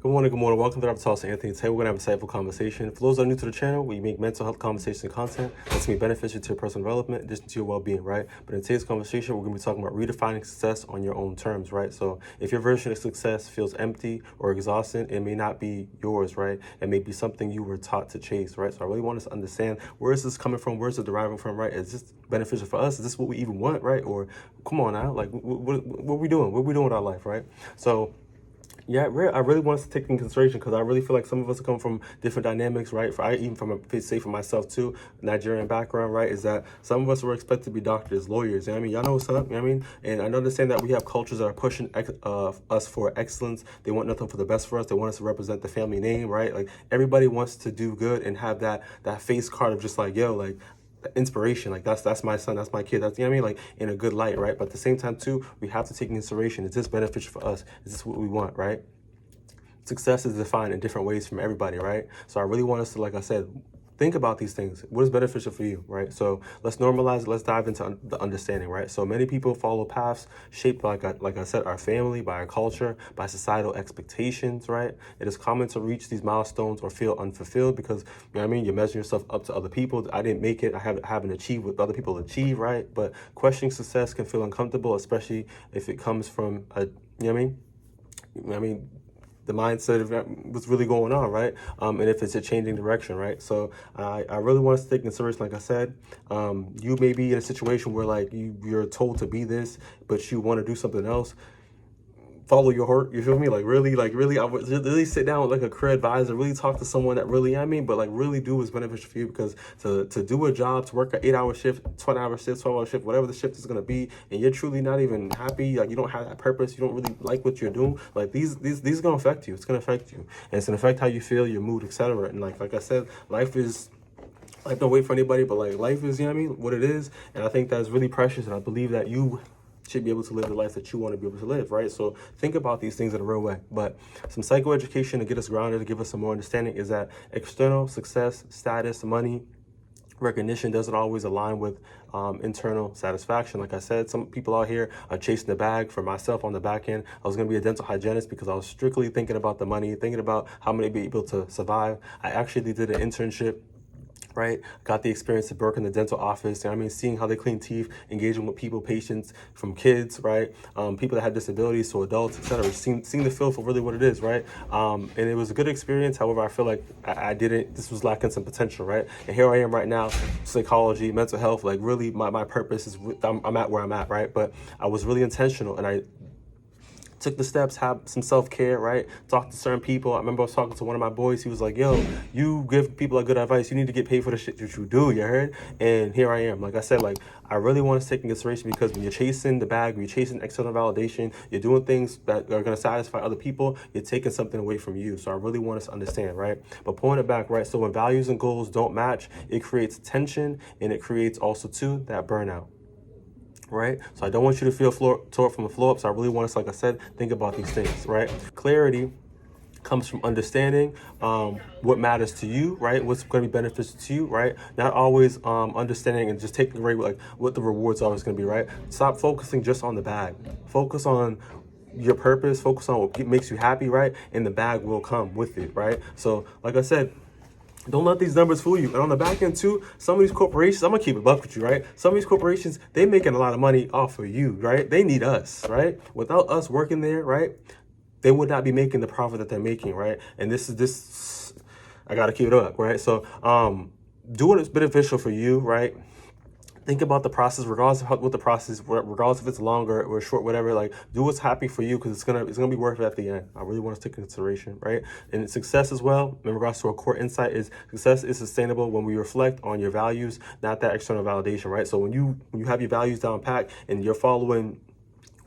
Good morning, good morning. Welcome to Dr. Talks to Anthony. Today we're going to have a insightful conversation. For those that are new to the channel, we make mental health conversations and content that's going to be beneficial to your personal development, in addition to your well-being, right? But in today's conversation, we're going to be talking about redefining success on your own terms, right? So if your version of success feels empty or exhausting, it may not be yours, right? It may be something you were taught to chase, right? So I really want us to understand, where is this coming from? Where's it deriving from, right? Is this beneficial for us? Is this what we even want, right? Or come on now, like what are we doing? What are we doing with our life, right? So yeah, I really want us to take in consideration, because I really feel like some of us come from different dynamics, right? Even from for myself too, Nigerian background, right? Is that some of us were expected to be doctors, lawyers. You know what I mean? Y'all know what's up. You know what I mean? And I understand that we have cultures that are pushing us for excellence. They want nothing for the best for us. They want us to represent the family name, right? Like everybody wants to do good and have that face card of just like, yo, like inspiration, like that's my son, that's my kid, that's, you know what I mean, like in a good light, right? But at the same time too, we have to take in consideration, is this beneficial for us? Is this what we want, right? Success is defined in different ways from everybody, right? So I really want us to, like I said, think about these things. What is beneficial for you, right? So let's normalize it. Let's dive into the understanding, right? So many people follow paths shaped by, like I said, our family, by our culture, by societal expectations, right? It is common to reach these milestones or feel unfulfilled because, you know what I mean, you measure yourself up to other people. I didn't make it. I haven't achieved what other people achieve, right? But questioning success can feel uncomfortable, especially if it comes from a, you know what I mean? The mindset of what's really going on, right? And if it's a changing direction, right? So I really want us to take it serious. Like I said, you may be in a situation where like you're told to be this, but you want to do something else. Follow your heart, you feel me? Like really, I would really sit down with like a career advisor, really talk to someone that really, I mean, but like really do what's beneficial for you, because to do a job, to work an 8-hour shift, 20-hour shift, 12-hour shift, whatever the shift is going to be, and you're truly not even happy, like you don't have that purpose, you don't really like what you're doing, like these are going to affect you. It's going to affect you, and it's going to affect how you feel, your mood, etc. And like I said, life don't wait for anybody, but like life is, you know what I mean, what it is. And I think that's really precious, and I believe that you should be able to live the life that you want to be able to live, right? So think about these things in a real way. But some psychoeducation to get us grounded, to give us some more understanding, is that external success, status, money, recognition doesn't always align with internal satisfaction. Like I said, some people out here are chasing the bag. For myself, on the back end, I was going to be a dental hygienist because I was strictly thinking about the money, thinking about how many be able to survive. I actually did an internship, right? Got the experience to work in the dental office. You know what I mean? Seeing how they clean teeth, engaging with people, patients, from kids, right? People that have disabilities to adults, etc. Seeing the field for really what it is, right? And it was a good experience. However, I feel like this was lacking some potential, right? And here I am right now, psychology, mental health, like really my purpose is, I'm at where I'm at, right? But I was really intentional, and I took the steps, have some self-care, right? Talk to certain people. I remember I was talking to one of my boys. He was like, yo, you give people a good advice. You need to get paid for the shit that you do, you heard? And here I am. Like I said, like, I really want to take in consideration, because when you're chasing the bag, when you're chasing external validation, you're doing things that are going to satisfy other people, you're taking something away from you. So I really want us to understand, right? But pulling it back, right? So when values and goals don't match, it creates tension, and it creates also, too, that burnout. Right? So I don't want you to feel tore from the floor up. So I really want us, like I said, think about these things, right? Clarity comes from understanding what matters to you, right? What's going to be beneficial to you, right? Not always understanding and just taking away like what the rewards are always going to be, right? Stop focusing just on the bag. Focus on your purpose. Focus on what makes you happy, right? And the bag will come with it, right? So like I said, don't let these numbers fool you. And on the back end too, some of these corporations, I'm gonna keep it buck with you, right? Some of these corporations, they making a lot of money off of you, right? They need us, right? Without us working there, right? They would not be making the profit that they're making, right? And I gotta keep it up, right? So do what is beneficial for you, right? Think about the process, regardless of what the process, regardless if it's longer or short, whatever. Like, do what's happy for you, because it's gonna be worth it at the end. I really want us to take into consideration, right? And success as well, in regards to our core insight, is success is sustainable when we reflect on your values, not that external validation, right? So when you have your values down packed and you're following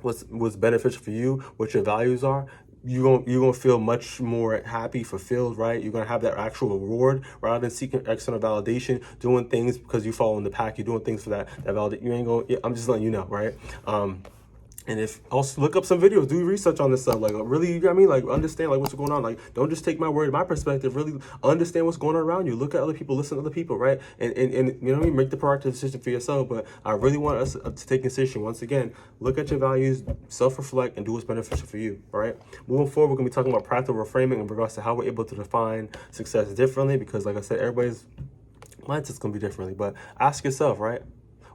what's beneficial for you, what your values are, you're gonna feel much more happy, fulfilled, right? You're gonna have that actual reward rather than seeking external validation, doing things because you follow in the pack. You're doing things for that validation. You ain't gonna. I'm just letting you know, right? And if also look up some videos, do research on this stuff. Like really, you know what I mean? Like understand like what's going on. Like don't just take my word, my perspective. Really understand what's going on around you. Look at other people, listen to other people, right? And you know what I mean? Make the proactive decision for yourself. But I really want us to take consideration once again. Look at your values, self-reflect, and do what's beneficial for you. All right. Moving forward, we're gonna be talking about practical reframing in regards to how we're able to define success differently. Because like I said, everybody's mindset's gonna be differently. But ask yourself, right?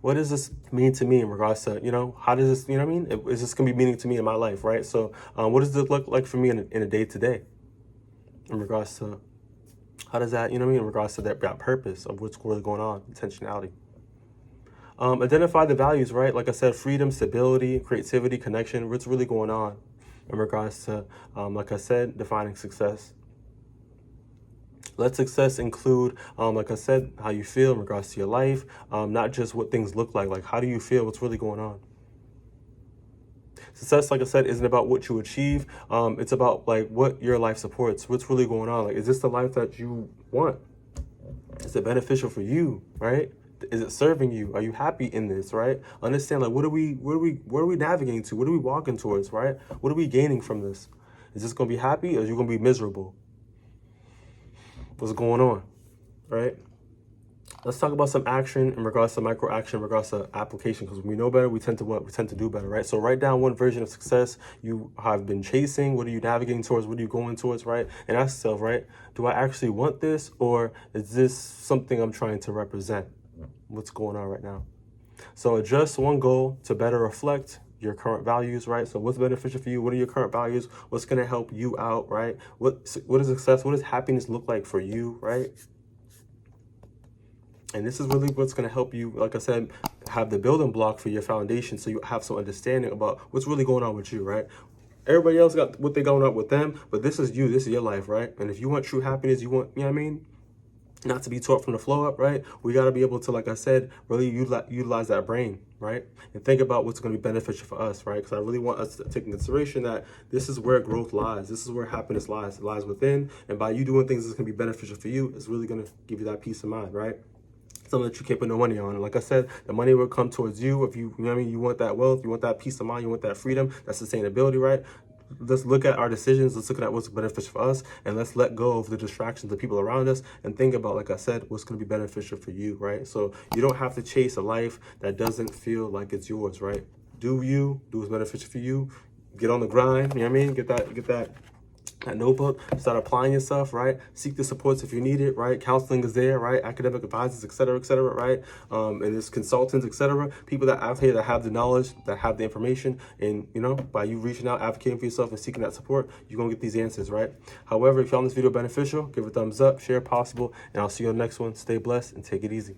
What does this mean to me in regards to, you know, how does this, you know what I mean? Is this going to be meaning to me in my life, right? So what does this look like for me in a day-to-day in regards to, how does that, you know what I mean, in regards to that purpose of what's really going on, intentionality. Identify the values, right? Like I said, freedom, stability, creativity, connection, what's really going on in regards to, like I said, defining success. Let success include, like I said, how you feel in regards to your life, not just what things look like how do you feel, what's really going on. Success, like I said, isn't about what you achieve. It's about like what your life supports, what's really going on. Like, is this the life that you want? Is it beneficial for you, right? Is it serving you? Are you happy in this, right? Understand, like, where are we navigating to? What are we walking towards, right? What are we gaining from this? Is this going to be happy or are you going to be miserable? What's going on, right? Let's talk about some action in regards to micro action, in regards to application, because when we know better, we tend to what? We tend to do better, right? So write down one version of success you have been chasing. What are you navigating towards? What are you going towards, right? And ask yourself, right? Do I actually want this, or is this something I'm trying to represent? What's going on right now? So adjust one goal to better reflect your current values, right? So what's beneficial for you? What are your current values? What's going to help you out, right? What is success? What does happiness look like for you, right? And this is really what's going to help you, like I said, have the building block for your foundation, so you have some understanding about what's really going on with you, right? Everybody else got what they're going on with them, but this is you. This is your life, right? And if you want true happiness, you want, you know what I mean? Not to be taught from the flow up, right? We got to be able to, like I said, really utilize that brain, right? And think about what's going to be beneficial for us, right? Because I really want us to take in consideration that this is where growth lies. This is where happiness lies. It lies within. And by you doing things that's going to be beneficial for you, it's really going to give you that peace of mind, right? Something that you can't put no money on. And like I said, the money will come towards you if you know what I mean, you want that wealth, you want that peace of mind, you want that freedom, that sustainability, right? Let's look at our decisions. Let's look at what's beneficial for us, and let's let go of the distractions of people around us and think about, like I said, what's going to be beneficial for you, right? So you don't have to chase a life that doesn't feel like it's yours, right? Do what's beneficial for you. Get on the grind, you know what I mean? Get that notebook, start applying yourself, right? Seek the supports if you need it, right? Counseling is there, right? Academic advisors, et cetera, right? And there's consultants, et cetera. People that out here that have the knowledge, that have the information, and you know, by you reaching out, advocating for yourself, and seeking that support, you're gonna get these answers, right? However, if you found this video beneficial, give it a thumbs up, share if possible, and I'll see you on the next one. Stay blessed and take it easy.